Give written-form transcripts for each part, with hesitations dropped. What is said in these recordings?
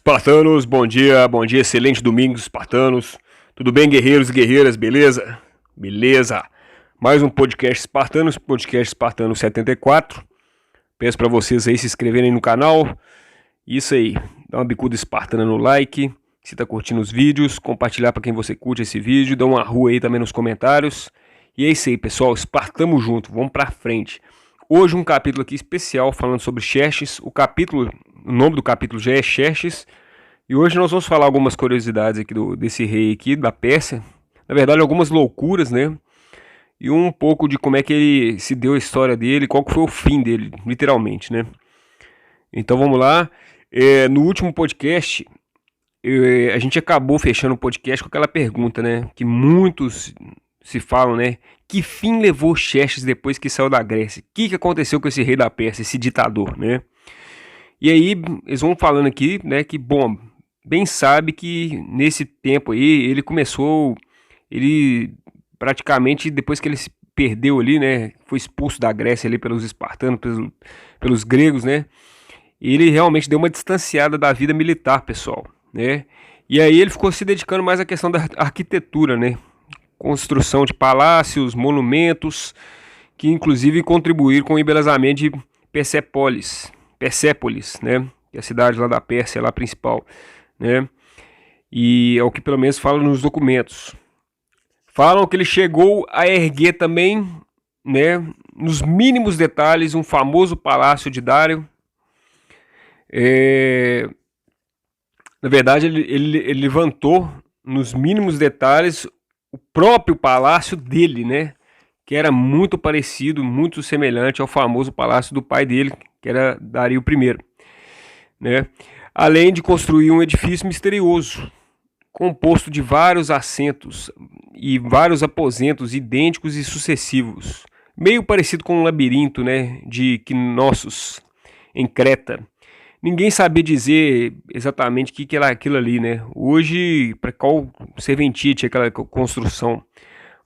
Espartanos, bom dia, excelente domingo, espartanos. Tudo bem, guerreiros e guerreiras, beleza? Beleza. Mais um podcast Espartanos, podcast Espartano 74. Peço para vocês aí se inscreverem no canal. Isso aí, dá uma bicuda espartana no like, se tá curtindo os vídeos, compartilhar para quem você curte esse vídeo, dá uma rua aí também nos comentários. E é isso aí, pessoal, espartamos junto, vamos pra frente. Hoje um capítulo aqui especial falando sobre Xerxes. O nome do capítulo já é Xerxes. E hoje nós vamos falar algumas curiosidades aqui desse rei aqui, da Pérsia. Na verdade, algumas loucuras, né? E um pouco de como é que ele se deu a história dele, qual que foi o fim dele, literalmente, né? Então vamos lá. No último podcast, a gente acabou fechando o podcast com aquela pergunta, né? Que muitos se falam, né? Que fim levou Xerxes depois que saiu da Grécia? O que aconteceu com esse rei da Pérsia, esse ditador, né? E aí eles vão falando aqui, né, que, bom, bem sabe que nesse tempo aí ele praticamente, depois que ele se perdeu ali, né, foi expulso da Grécia ali pelos espartanos, pelos gregos, né, ele realmente deu uma distanciada da vida militar, pessoal, né, e aí ele ficou se dedicando mais à questão da arquitetura, né, construção de palácios, monumentos, que inclusive contribuíram com o embelezamento de Persépolis, né, que é a cidade lá da Pérsia, lá principal, né, e é o que pelo menos fala nos documentos. Falam que ele chegou a erguer também, né, nos mínimos detalhes, um famoso palácio de Dário. Na verdade, ele levantou nos mínimos detalhes o próprio palácio dele, né, que era muito parecido, muito semelhante ao famoso palácio do pai dele, que era Dario I, né? Além de construir um edifício misterioso, composto de vários assentos e vários aposentos idênticos e sucessivos, meio parecido com um labirinto, né, de Knossos, em Creta. Ninguém sabia dizer exatamente o que era aquilo ali, né? Hoje, para qual serventia tinha aquela construção.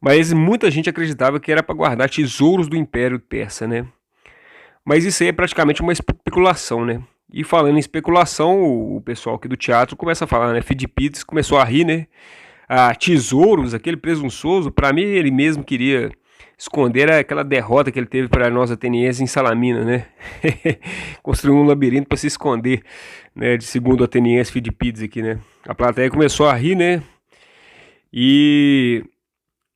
Mas muita gente acreditava que era para guardar tesouros do Império Persa, né? Mas isso aí é praticamente uma especulação, né? E falando em especulação, o pessoal aqui do teatro começa a falar, né? Fidipides começou a rir, né? Tesouros, aquele presunçoso, para mim ele mesmo queria esconder aquela derrota que ele teve para nós atenienses em Salamina, né? Construiu um labirinto para se esconder, né? De segundo o ateniense Fidipides aqui, né? A plateia começou a rir, né? E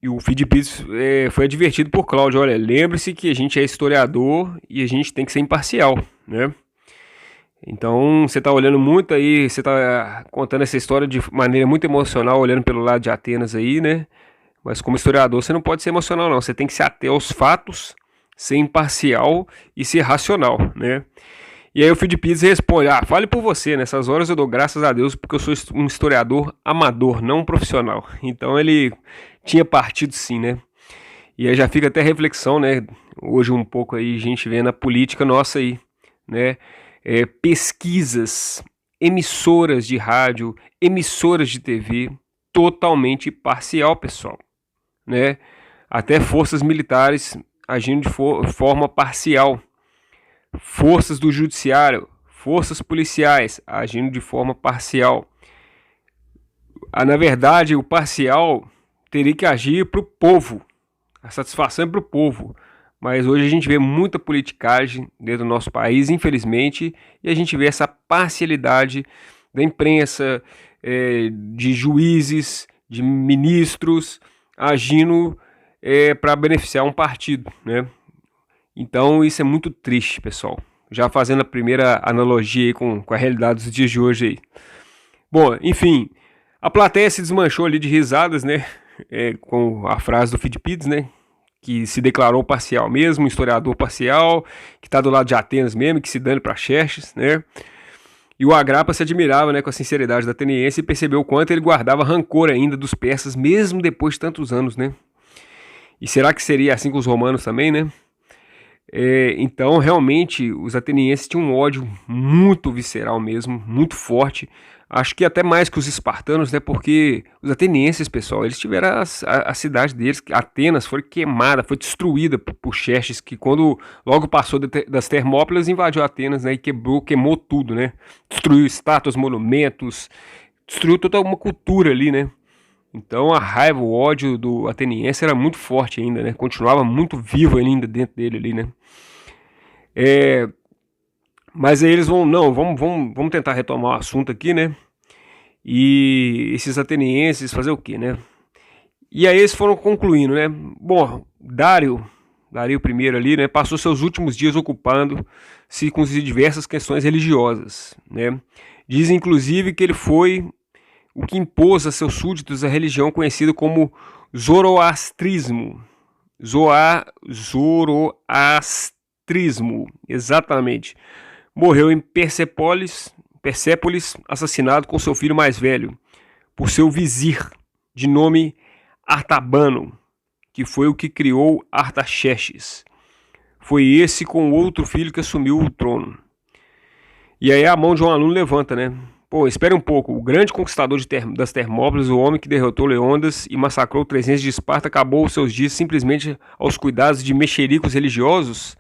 o Fidipides foi advertido por Cláudio: olha, lembre-se que a gente é historiador e a gente tem que ser imparcial, né? Então você está olhando muito aí, você está contando essa história de maneira muito emocional, olhando pelo lado de Atenas aí, né? Mas como historiador você não pode ser emocional não, você tem que se ater aos fatos, ser imparcial e ser racional, né? E aí o Fidipides responde: fale por você, nessas horas eu dou graças a Deus porque eu sou um historiador amador, não um profissional. Então ele tinha partido sim, né? E aí já fica até reflexão, né? Hoje um pouco aí a gente vê na política nossa aí, né? Pesquisas, emissoras de rádio, emissoras de TV, totalmente parcial, pessoal, né? Até forças militares agindo de forma parcial, forças do judiciário, forças policiais agindo de forma parcial. Na verdade, o parcial teria que agir para o povo, a satisfação é para o povo. Mas hoje a gente vê muita politicagem dentro do nosso país, infelizmente, e a gente vê essa parcialidade da imprensa, de juízes, de ministros, agindo para beneficiar um partido, né? Então isso é muito triste, pessoal. Já fazendo a primeira analogia aí com a realidade dos dias de hoje aí. Bom, enfim, a plateia se desmanchou ali de risadas, né? Com a frase do Fidipides, né? Que se declarou parcial mesmo, um historiador parcial, que está do lado de Atenas mesmo, que se dane para Xerxes, né? E o Agrapa se admirava, né, com a sinceridade da ateniense e percebeu o quanto ele guardava rancor ainda dos persas, mesmo depois de tantos anos, né? E será que seria assim com os romanos também, né? Então, realmente, os atenienses tinham um ódio muito visceral mesmo, muito forte. Acho que até mais que os espartanos, né? Porque os atenienses, pessoal, eles tiveram a cidade deles, Atenas, foi queimada, foi destruída por Xerxes, que quando logo passou das Termópilas, invadiu Atenas, né? E queimou tudo, né? Destruiu estátuas, monumentos, destruiu toda uma cultura ali, né? Então a raiva, o ódio do ateniense era muito forte ainda, né? Continuava muito vivo ainda dentro dele ali, né? Mas aí eles vão, não, vamos tentar retomar o assunto aqui, né? E esses atenienses fazer o quê, né? E aí eles foram concluindo, né? Bom, Dário I ali, né? Passou seus últimos dias ocupando-se com diversas questões religiosas, né? Diz inclusive que ele foi o que impôs a seus súditos a religião conhecida como zoroastrismo. Zoroastrismo, exatamente. Morreu em Persépolis, assassinado com seu filho mais velho, por seu vizir, de nome Artabano, que foi o que criou Artaxerxes. Foi esse com outro filho que assumiu o trono. E aí a mão de um aluno levanta, né? Pô, espere um pouco. O grande conquistador das Termópilas, o homem que derrotou Leônidas e massacrou 300 de Esparta, acabou seus dias simplesmente aos cuidados de mexericos religiosos?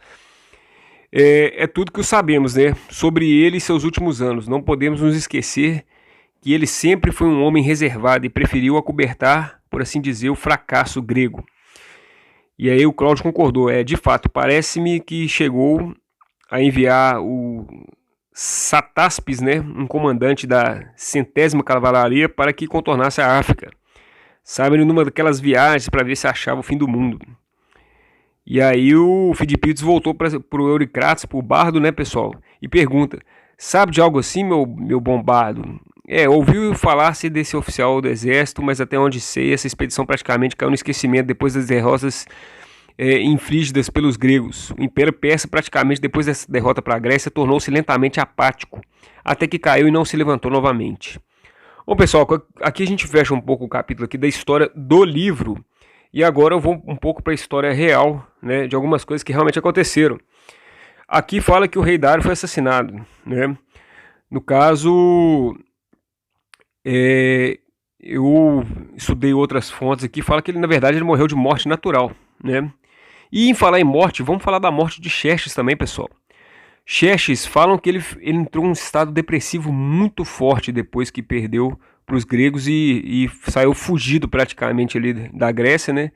É tudo que sabemos, né? Sobre ele e seus últimos anos. Não podemos nos esquecer que ele sempre foi um homem reservado e preferiu acobertar, por assim dizer, o fracasso grego. E aí o Cláudio concordou. De fato, parece-me que chegou a enviar o Satáspes, né, um comandante da 100ª Cavalaria, para que contornasse a África, sabe, numa daquelas viagens para ver se achava o fim do mundo. E aí o Fidipides voltou para o Euricrates, para o bardo, né, pessoal, e pergunta: sabe de algo assim, meu bom bardo? Ouviu falar-se desse oficial do exército, mas até onde sei, essa expedição praticamente caiu no esquecimento depois das derrotas infligidas pelos gregos. O Império Persa, praticamente depois dessa derrota para a Grécia, tornou-se lentamente apático, até que caiu e não se levantou novamente. Bom, pessoal, aqui a gente fecha um pouco o capítulo aqui da história do livro, e agora eu vou um pouco para a história real, né, de algumas coisas que realmente aconteceram. Aqui fala que o rei Dário foi assassinado, né? No caso, eu estudei outras fontes aqui, fala que ele, na verdade, ele morreu de morte natural, né? E em falar em morte, vamos falar da morte de Xerxes também, pessoal. Xerxes, falam que ele entrou em um estado depressivo muito forte depois que perdeu para os gregos e saiu fugido praticamente ali da Grécia, né?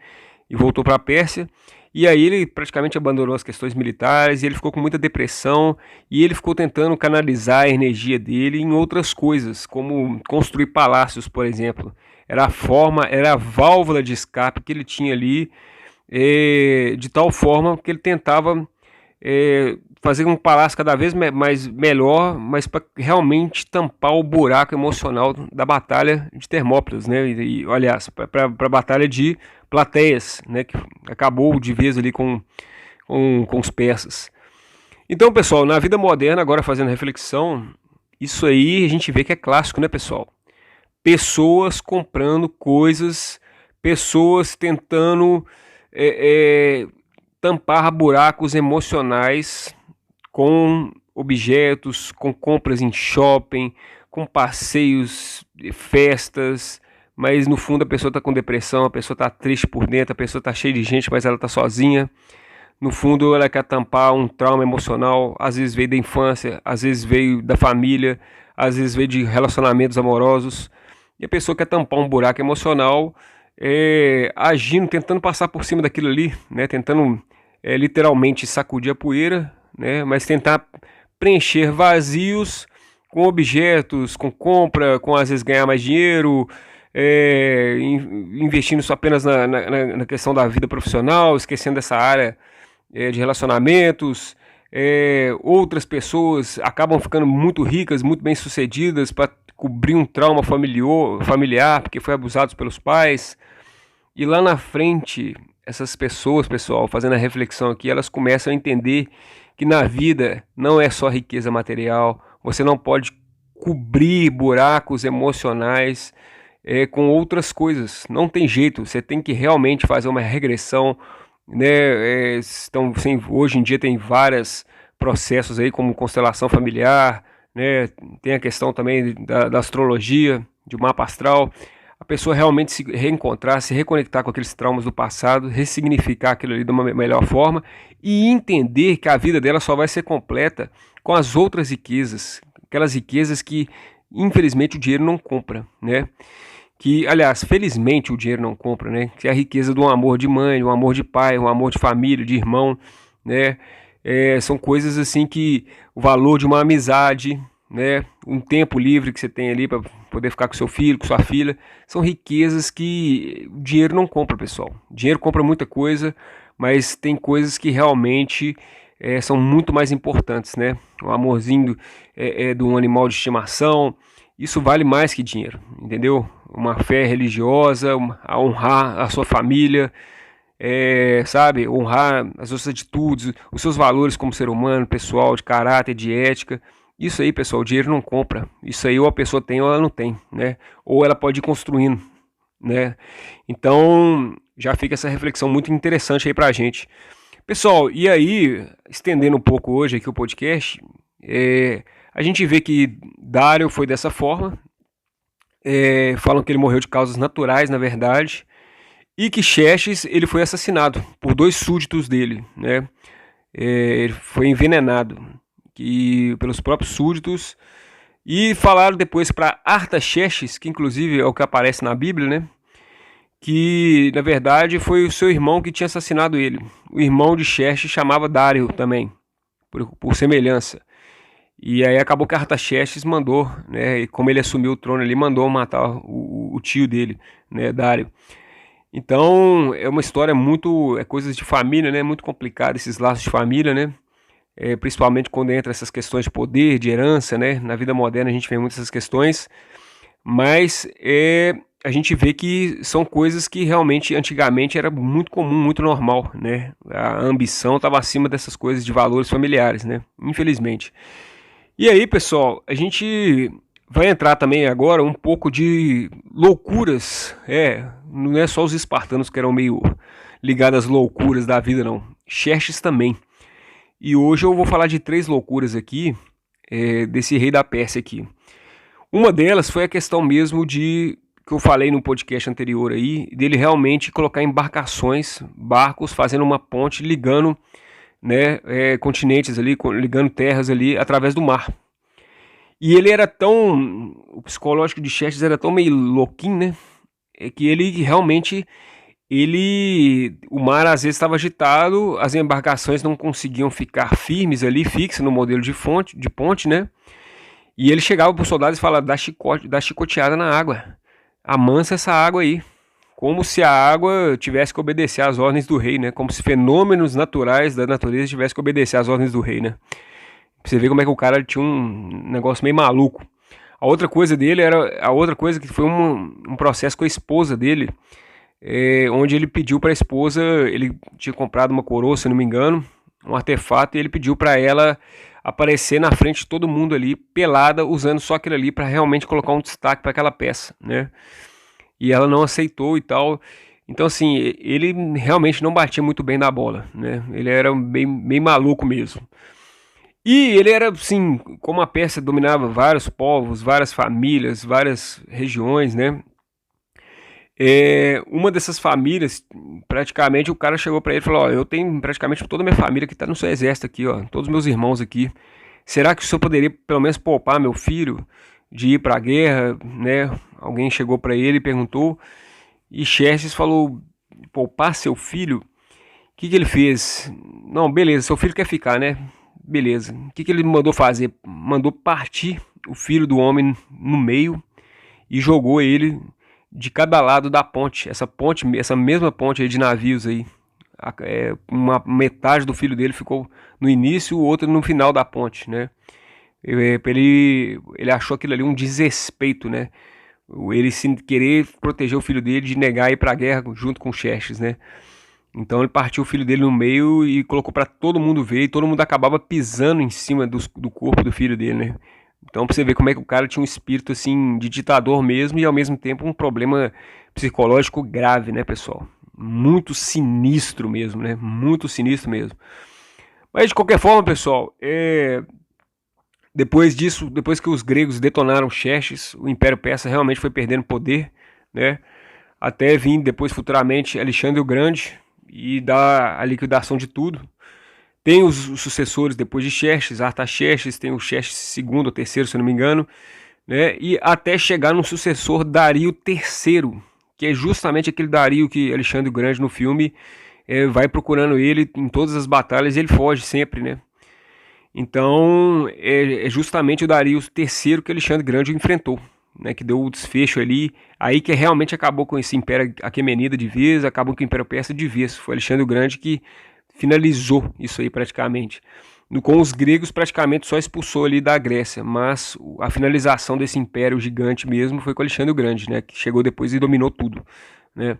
E voltou para a Pérsia. E aí ele praticamente abandonou as questões militares, e ele ficou com muita depressão, e ele ficou tentando canalizar a energia dele em outras coisas, como construir palácios, por exemplo. Era a válvula de escape que ele tinha ali, de tal forma que ele tentava fazer um palácio cada vez mais melhor, mas para realmente tampar o buraco emocional da batalha de Termópilas, né? Aliás, para a batalha de Plateias, né? Que acabou de vez ali com os persas. Então, pessoal, na vida moderna, agora fazendo reflexão, isso aí a gente vê que é clássico, né, pessoal? Pessoas comprando coisas, pessoas tentando tampar buracos emocionais com objetos, com compras em shopping, com passeios, festas, mas no fundo a pessoa está com depressão, a pessoa está triste por dentro, a pessoa está cheia de gente, mas ela está sozinha. No fundo ela quer tampar um trauma emocional, às vezes veio da infância, às vezes veio da família, às vezes veio de relacionamentos amorosos, e a pessoa quer tampar um buraco emocional, agindo, tentando passar por cima daquilo ali, né? Tentando literalmente sacudir a poeira, né? Mas tentar preencher vazios com objetos, com compra, com às vezes ganhar mais dinheiro, investindo só apenas na questão da vida profissional, esquecendo dessa área de relacionamentos. Outras pessoas acabam ficando muito ricas, muito bem sucedidas para cobrir um trauma familiar, porque foi abusado pelos pais. E lá na frente, essas pessoas, pessoal, fazendo a reflexão aqui, elas começam a entender que na vida não é só riqueza material, você não pode cobrir buracos emocionais com outras coisas. Não tem jeito, você tem que realmente fazer uma regressão, né? Hoje em dia tem vários processos aí, como constelação familiar, né? Tem a questão também da astrologia, de mapa astral. A pessoa realmente se reencontrar, se reconectar com aqueles traumas do passado, ressignificar aquilo ali de uma melhor forma e entender que a vida dela só vai ser completa com as outras riquezas, aquelas riquezas que infelizmente o dinheiro não compra, né? Que, aliás, felizmente o dinheiro não compra, né? Que é a riqueza do amor de mãe, um amor de pai, um amor de família, de irmão, né? São coisas assim que o valor de uma amizade, né? Um tempo livre que você tem ali para poder ficar com seu filho, com sua filha, são riquezas que o dinheiro não compra, pessoal. O dinheiro compra muita coisa, mas tem coisas que realmente são muito mais importantes, né? O amorzinho de um animal de estimação, isso vale mais que dinheiro, entendeu? Uma fé religiosa, a honrar a sua família, sabe? Honrar as suas atitudes, os seus valores como ser humano, pessoal, de caráter, de ética. Isso aí, pessoal, o dinheiro não compra. Isso aí ou a pessoa tem ou ela não tem, né? Ou ela pode ir construindo, né? Então, já fica essa reflexão muito interessante aí pra gente. Pessoal, e aí, estendendo um pouco hoje aqui o podcast, a gente vê que Dário foi dessa forma, falam que ele morreu de causas naturais, na verdade, e que Xerxes ele foi assassinado por 2 súditos dele, né? Ele foi envenenado pelos próprios súditos, e falaram depois para Artaxerxes, que inclusive é o que aparece na Bíblia, né? Que na verdade foi o seu irmão que tinha assassinado ele. O irmão de Xerxes chamava Dário também, por semelhança. E aí acabou que Artaxerxes mandou, né, e como ele assumiu o trono ali, mandou matar o tio dele, né, Dário. Então é uma história muito, coisas de família, né, muito complicada, esses laços de família, né, principalmente quando entra essas questões de poder, de herança, né, na vida moderna a gente vê muitas essas questões, mas a gente vê que são coisas que realmente antigamente era muito comum, muito normal, né, a ambição estava acima dessas coisas de valores familiares, né, infelizmente. E aí, pessoal, a gente vai entrar também agora um pouco de loucuras. Não é só os espartanos que eram meio ligados às loucuras da vida, não. Xerxes também. E hoje eu vou falar de 3 loucuras aqui, desse rei da Pérsia aqui. Uma delas foi a questão mesmo que eu falei no podcast anterior aí, dele realmente colocar embarcações, barcos, fazendo uma ponte, ligando, né, continentes ali, ligando terras ali através do mar. E ele era o psicológico de Xerxes era tão meio louquinho, né, que ele realmente, o mar às vezes estava agitado, as embarcações não conseguiam ficar firmes ali, fixas no modelo de ponte, né, e ele chegava para os soldados e falava, dá chicoteada na água, amansa essa água aí. Como se a água tivesse que obedecer às ordens do rei, né? Como se fenômenos naturais da natureza tivessem que obedecer às ordens do rei, né? Pra você ver como é que o cara tinha um negócio meio maluco. A outra coisa que foi um processo com a esposa dele, onde ele pediu para a esposa, ele tinha comprado uma coroa, se não me engano, um artefato, e ele pediu para ela aparecer na frente de todo mundo ali, pelada, usando só aquilo ali para realmente colocar um destaque para aquela peça, né? E ela não aceitou e tal. Então, assim, ele realmente não batia muito bem na bola, né? Ele era bem maluco mesmo. E ele era, assim, como a Pérsia dominava vários povos, várias famílias, várias regiões, né? Uma dessas famílias, praticamente, o cara chegou pra ele e falou, ó, eu tenho praticamente toda a minha família que tá no seu exército aqui, ó, todos os meus irmãos aqui. Será que o senhor poderia, pelo menos, poupar meu filho de ir pra guerra, né? Alguém chegou para ele e perguntou, e Xerxes falou, poupar seu filho? O que ele fez? Não, beleza, seu filho quer ficar, né? Beleza. O que ele mandou fazer? Mandou partir o filho do homem no meio e jogou ele de cada lado da ponte. Essa mesma ponte aí de navios aí. Uma metade do filho dele ficou no início, o outro no final da ponte, né? Ele achou aquilo ali um desrespeito, né? Ele sem querer proteger o filho dele de negar ir para a guerra junto com Xerxes, né? Então ele partiu o filho dele no meio e colocou para todo mundo ver, e todo mundo acabava pisando em cima do corpo do filho dele, né? Então pra você ver como é que o cara tinha um espírito assim de ditador mesmo, e ao mesmo tempo um problema psicológico grave, né, pessoal? Muito sinistro mesmo, né? Muito sinistro mesmo. Mas de qualquer forma, pessoal, depois disso, depois que os gregos detonaram Xerxes, o Império Persa realmente foi perdendo poder, né? Até vir depois futuramente Alexandre o Grande e dar a liquidação de tudo. Tem os sucessores depois de Xerxes, Artaxerxes, tem o Xerxes II ou terceiro, se eu não me engano, né? E até chegar no sucessor Dario III, que é justamente aquele Dario que Alexandre o Grande no filme vai procurando ele em todas as batalhas e ele foge sempre, né? Então é justamente o Dario III que Alexandre o Grande enfrentou, né? Que deu o desfecho ali, aí que realmente acabou com esse Império Aquemenida de vez, acabou com o Império Persa de vez. Foi Alexandre o Grande que finalizou isso aí praticamente. Com os gregos praticamente só expulsou ali da Grécia, mas a finalização desse império gigante mesmo foi com Alexandre o Grande, né, que chegou depois e dominou tudo, né.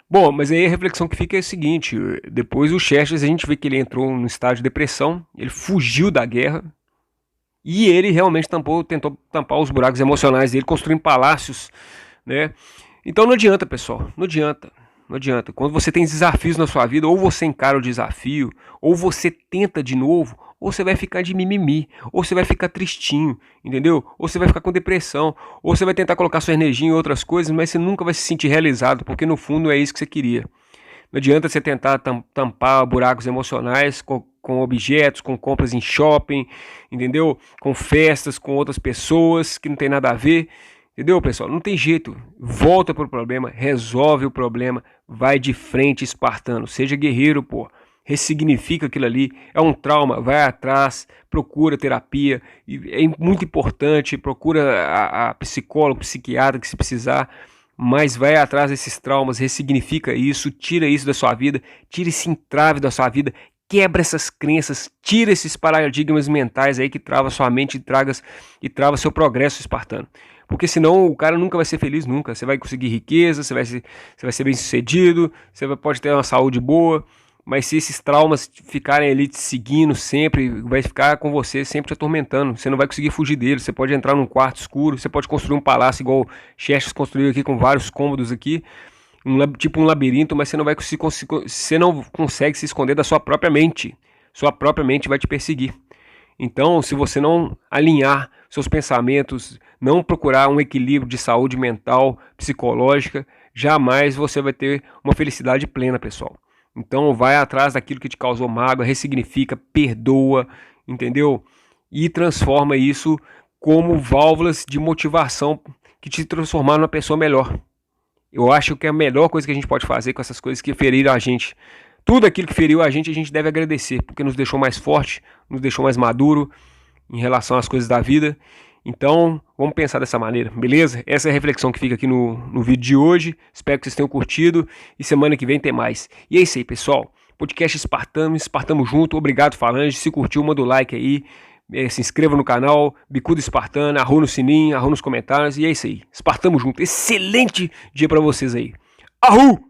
Bom, mas aí a reflexão que fica é a seguinte, depois o Xerxes a gente vê que ele entrou no estado de depressão, ele fugiu da guerra e ele realmente tentou tampar os buracos emocionais dele, construindo palácios, né. Então não adianta, pessoal, não adianta. Não adianta. Quando você tem desafios na sua vida, ou você encara o desafio, ou você tenta de novo, ou você vai ficar de mimimi, ou você vai ficar tristinho, entendeu? Ou você vai ficar com depressão, ou você vai tentar colocar sua energia em outras coisas, mas você nunca vai se sentir realizado, porque no fundo é isso que você queria. Não adianta você tentar tampar buracos emocionais com objetos, com compras em shopping, entendeu? Com festas, com outras pessoas que não tem nada a ver. Entendeu, pessoal? Não tem jeito. Volta pro problema, resolve o problema, vai de frente, espartano. Seja guerreiro, pô. Ressignifica aquilo ali. É um trauma, vai atrás, procura terapia. É muito importante, procura a psicólogo, psiquiatra que se precisar. Mas vai atrás desses traumas, ressignifica isso, tira isso da sua vida, tira esse entrave da sua vida, quebra essas crenças, tira esses paradigmas mentais aí que trava sua mente e trava seu progresso, espartano. Porque senão o cara nunca vai ser feliz, nunca. Você vai conseguir riqueza, você vai ser bem sucedido, pode ter uma saúde boa, mas se esses traumas ficarem ali te seguindo sempre, vai ficar com você sempre te atormentando. Você não vai conseguir fugir deles. Você pode entrar num quarto escuro, você pode construir um palácio igual Xerxes construiu aqui com vários cômodos aqui, tipo um labirinto, mas você não vai você não consegue se esconder da sua própria mente. Sua própria mente vai te perseguir. Então, se você não alinhar seus pensamentos, não procurar um equilíbrio de saúde mental, psicológica, jamais você vai ter uma felicidade plena, pessoal. Então, vai atrás daquilo que te causou mágoa, ressignifica, perdoa, entendeu? E transforma isso como válvulas de motivação que te transformar numa pessoa melhor. Eu acho que é a melhor coisa que a gente pode fazer com essas coisas que feriram a gente. Tudo aquilo que feriu a gente deve agradecer, porque nos deixou mais forte, nos deixou mais maduro em relação às coisas da vida. Então, vamos pensar dessa maneira, beleza? Essa é a reflexão que fica aqui no vídeo de hoje. Espero que vocês tenham curtido e semana que vem tem mais. E é isso aí, pessoal. Podcast Espartamo junto. Obrigado, Falange. Se curtiu, manda o like aí. Se inscreva no canal, Bicuda Espartana, arrua no sininho, arrua nos comentários. E é isso aí. Espartamo junto. Excelente dia pra vocês aí. Arru!